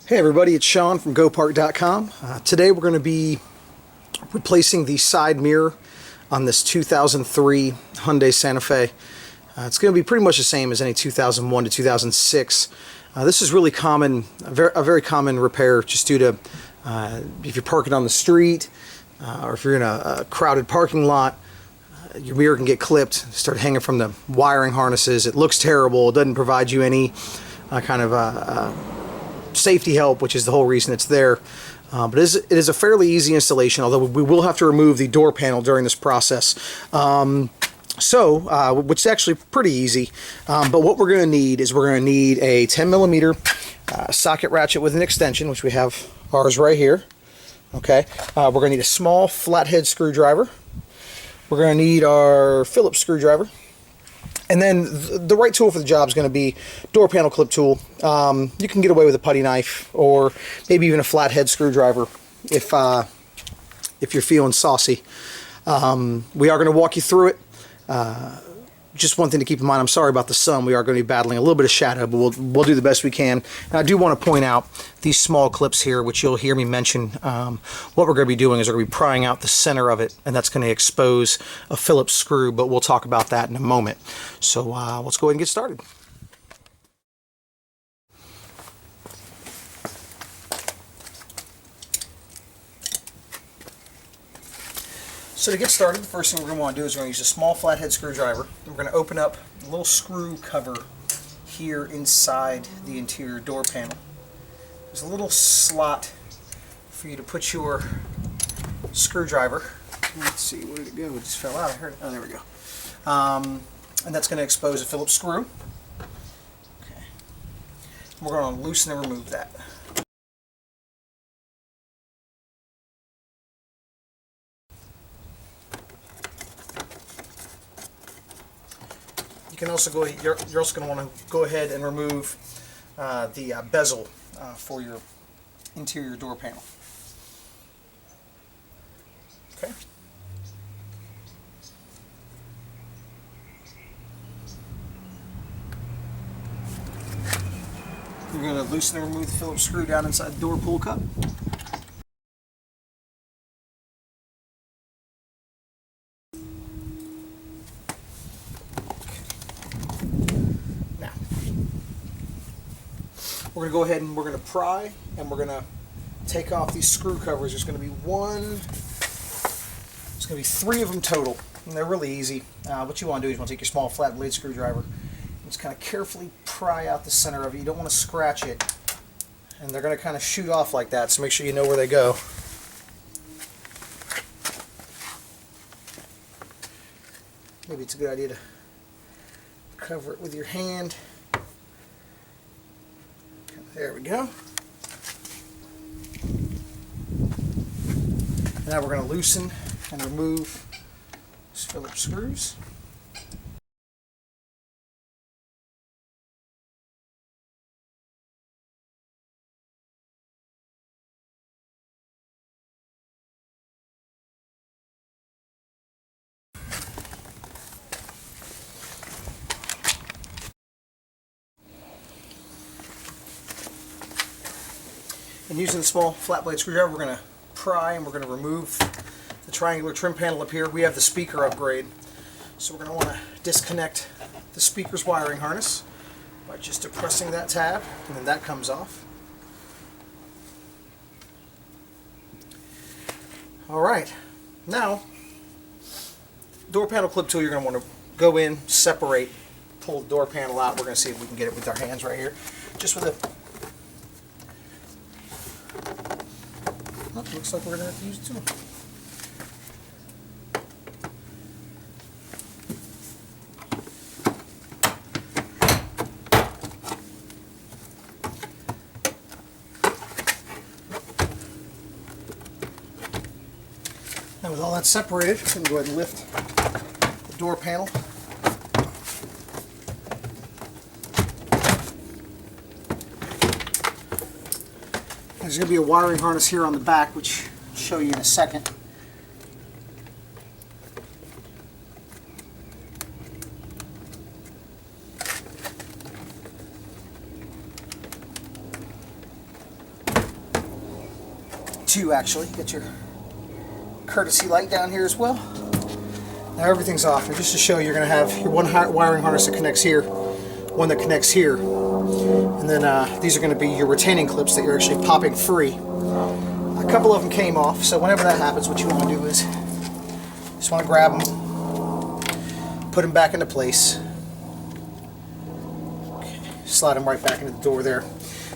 Hey everybody, it's Sean from GoPark.com. Today we're going to be replacing the side mirror on this 2003 Hyundai Santa Fe. It's going to be pretty much the same as any 2001 to 2006. This is really common, a very common repair just due to if you're parking on the street or if you're in a crowded parking lot, your mirror can get clipped, start hanging from the wiring harnesses. It looks terrible. It doesn't provide you any kind of safety help, which is the whole reason it's there. But it is a fairly easy installation, although we will have to remove the door panel during this process. Which is actually pretty easy. But what we're going to need is we're going to need a 10mm socket ratchet with an extension, which we have ours right here. Okay. We're going to need a small flathead screwdriver. We're going to need our Phillips screwdriver. And then the right tool for the job is going to be door panel clip tool. You can get away with a putty knife or maybe even a flathead screwdriver if you're feeling saucy. We are going to walk you through it. Just one thing to keep in mind, I'm sorry about the sun. We are going to be battling a little bit of shadow, but we'll do the best we can. And I do want to point out these small clips here, which you'll hear me mention. What we're going to be doing is we're going to be prying out the center of it, and that's going to expose a Phillips screw, but we'll talk about that in a moment. So let's go ahead and get started. So to get started, the first thing we're going to want to do is we're going to use a small flathead screwdriver. We're going to open up a little screw cover here inside the interior door panel. There's a little slot for you to put your screwdriver. Let's see, where did it go? It just fell out. I heard it. Oh, there we go. And that's going to expose a Phillips screw. Okay. We're going to loosen and remove that. You can also you're also going to want to go ahead and remove the bezel for your interior door panel. Okay. We're going to loosen and remove the Phillips screw down inside the door pull cup. We're going to go ahead and we're going to pry, and we're going to take off these screw covers. There's going to be there's going to be 3 of them total, and they're really easy. What you want to do is you want to take your small flat blade screwdriver and just kind of carefully pry out the center of it. You don't want to scratch it, and they're going to kind of shoot off like that, so make sure you know where they go. Maybe it's a good idea to cover it with your hand. There we go. And now we're going to loosen and remove these Phillips screws. And using the small flat blade screwdriver, we're going to pry and we're going to remove the triangular trim panel up here. We have the speaker upgrade, so we're going to want to disconnect the speaker's wiring harness by just depressing that tab, and then that comes off. Alright, now door panel clip tool, you're going to want to go in, separate, pull the door panel out. We're going to see if we can get it with our hands right here. Just with a looks like we're going to have to use 2. Now with all that separated, I'm going to go ahead and lift the door panel. There's going to be a wiring harness here on the back, which I'll show you in a second. two actually. Get your courtesy light down here as well. Now everything's off. And just to show you, you're going to have your one wiring harness that connects here, one that connects here, and then these are going to be your retaining clips that you're actually popping free. A couple of them came off, so whenever that happens, what you want to do is just want to grab them, put them back into place, slide them right back into the door there.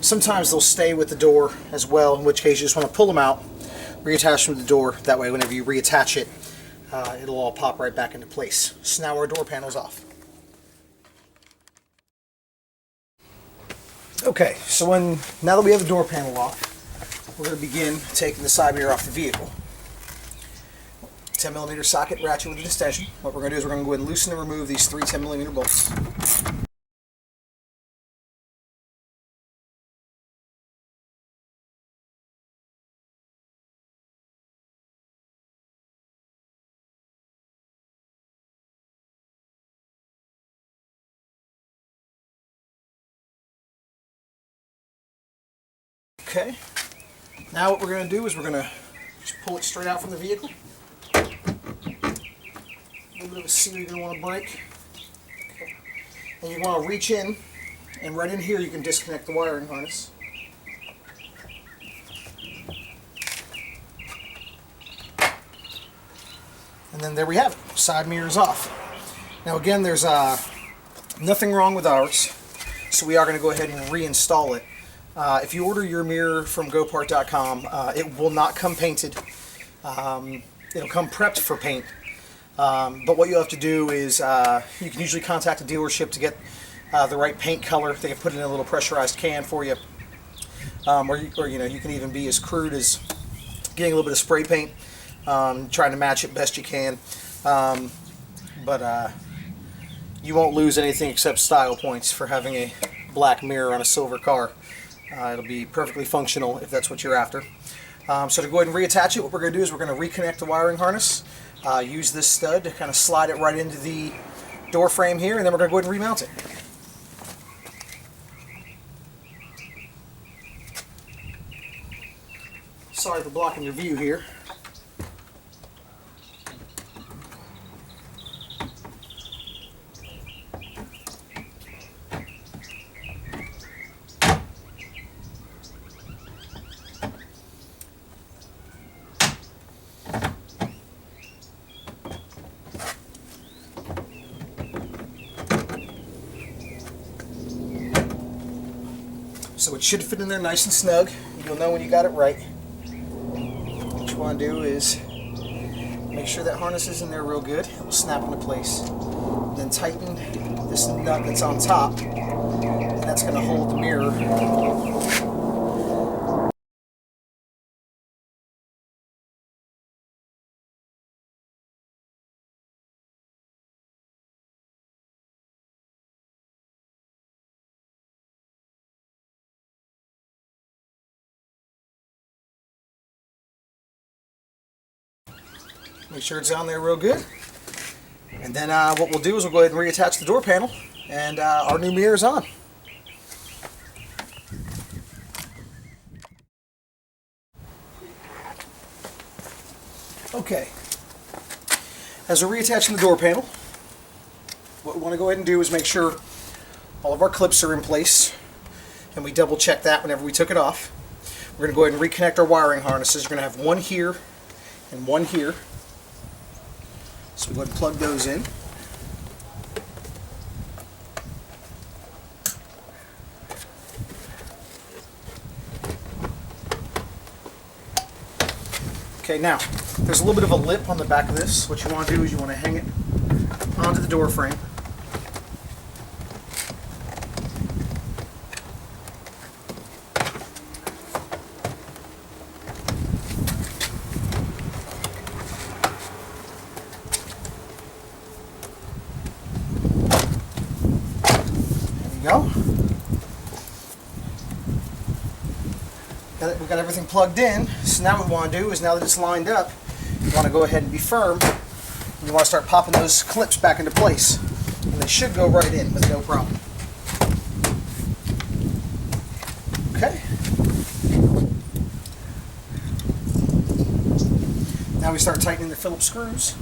Sometimes they'll stay with the door as well, in which case you just want to pull them out, reattach them to the door. That way whenever you reattach it, it'll all pop right back into place. So now our door panel's off. Okay, so now that we have the door panel off, we're going to begin taking the side mirror off the vehicle. 10mm socket ratchet with an extension. What we're going to do is we're going to go ahead and loosen and remove these three 10mm bolts. Okay, now what we're going to do is we're going to just pull it straight out from the vehicle. A little bit of a seal you're going to want to break. Okay. And you want to reach in, and right in here you can disconnect the wiring harness. And then there we have it. Side mirror is off. Now again, there's nothing wrong with ours, so we are going to go ahead and reinstall it. If you order your mirror from GoPart.com, it will not come painted. It'll come prepped for paint. But what you have to do is you can usually contact a dealership to get the right paint color. They can put it in a little pressurized can for you. Or you know, you can even be as crude as getting a little bit of spray paint, trying to match it best you can. But you won't lose anything except style points for having a black mirror on a silver car. It'll be perfectly functional if that's what you're after. So to go ahead and reattach it, what we're going to do is we're going to reconnect the wiring harness, use this stud to kind of slide it right into the door frame here, and then we're going to go ahead and remount it. Sorry for blocking your view here. So it should fit in there nice and snug. You'll know when you got it right. What you want to do is make sure that harness is in there real good. It will snap into place. Then tighten this nut that's on top, and that's going to hold the mirror. Make sure it's on there real good. And then what we'll do is we'll go ahead and reattach the door panel, and our new mirror is on. Okay. As we're reattaching the door panel, what we want to go ahead and do is make sure all of our clips are in place, and we double check that whenever we took it off. We're going to go ahead and reconnect our wiring harnesses. You're going to have one here and one here. So we go ahead and plug those in. Okay, now there's a little bit of a lip on the back of this. What you want to do is you want to hang it onto the door frame. Go. We got everything plugged in, so now what we want to do is, now that it's lined up, you want to go ahead and be firm. And you want to start popping those clips back into place. And they should go right in with no problem. Okay. Now we start tightening the Phillips screws.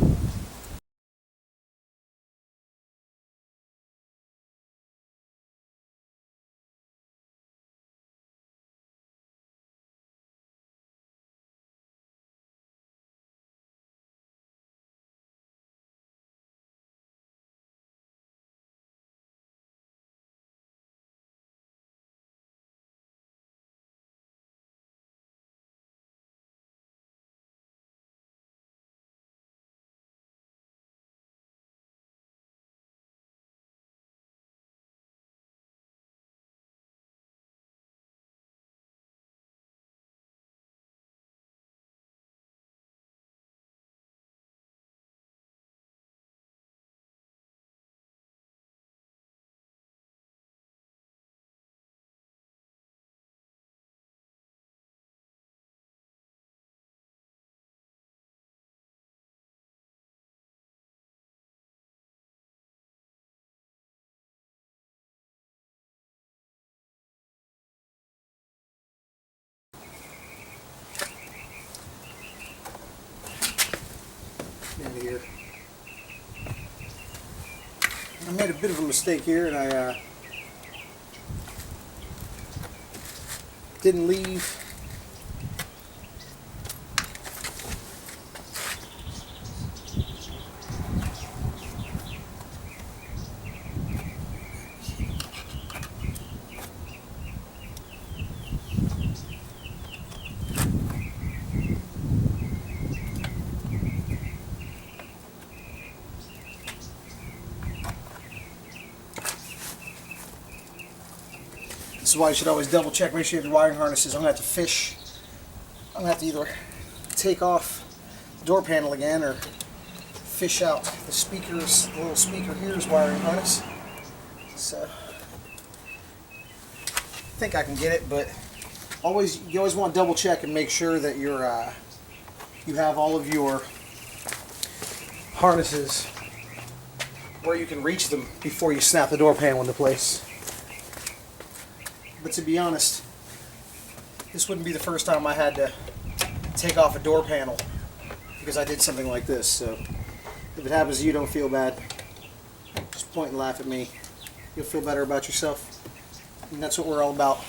Into here. I made a bit of a mistake here, and I didn't leave This is why you should always double check, make sure you have your wiring harnesses. I'm going to have to fish. I'm going to have to either take off the door panel again or fish out the speakers, the little speaker here's wiring harness. So I think I can get it, but you always want to double check and make sure that you have all of your harnesses where you can reach them before you snap the door panel into place. But to be honest, this wouldn't be the first time I had to take off a door panel because I did something like this. So if it happens to you, don't feel bad. Just point and laugh at me. You'll feel better about yourself. And that's what we're all about.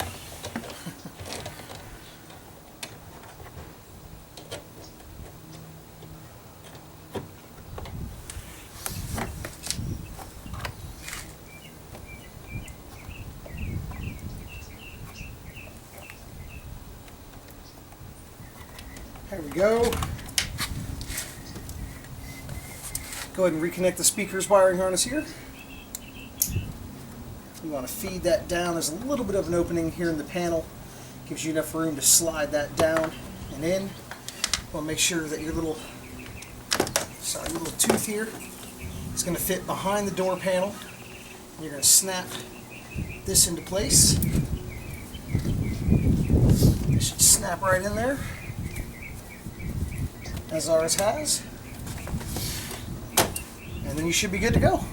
There we go. Go ahead and reconnect the speaker's wiring harness here. You want to feed that down. There's a little bit of an opening here in the panel. Gives you enough room to slide that down and in. You want to make sure that your little tooth here is going to fit behind the door panel. And you're going to snap this into place. It should snap right in there, as ours has, and then you should be good to go.